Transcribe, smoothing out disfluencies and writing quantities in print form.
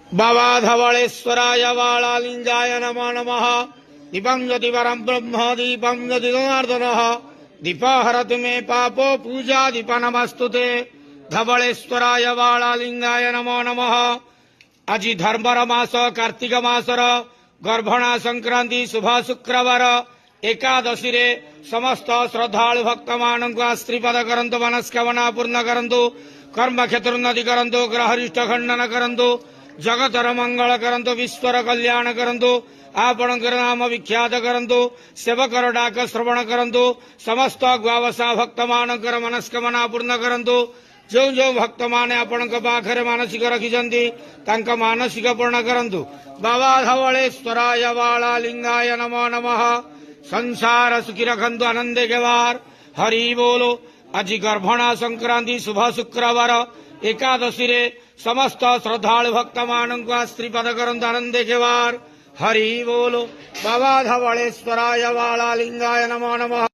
बाबा धवलेश्वराय वालालिंगाय नमो नमः। दीपं ज्योति परं ब्रह्म दीपं ज्योति जनार्दनः। दीपहरतु मे पापो पूजा दीप नमस्तुते। धवलेश्वराय वालालिंगाय नमो नमः। आज धर्मर मास कार्तिक मासर गर्भणा संक्रांति शुभ शुक्रवार एकादशी रे समस्त श्रद्धालु भक्त मानक आश्रीपाद करंतु मनस्कामना पूर्ण करंतु कर्म क्षेत्र उन्नति करंतु ग्रहरिष्ठ खंडन करंतु जगतर मंगल करंतु विश्वर कल्याण करंतु आपणकर नाम विख्यात करंतु सेवकर डाक श्रवण करंतु समस्त ग्वावसा भक्त मानकर मनस्कामना पूर्ण करंतु जो जो भक्त माने आपणक पाखरे मानसिक रखिछंती तांका मानसिक पूर्ण करंतु। बाबा धवलेश्वराय वालालिंगाय नमो नमः। संसार सुखी रखंतु आनंदे केवार हरि बोलो। आज गर्भणा संक्रांति शुभ शुक्रवार एकादशी रे समस्त श्रद्धालु भक्त मानक आश्रीपाद करंतु आनंदे केवार हरि बोलो। बाबा धवलेश्वराय वालालिंगाय नमो नमः।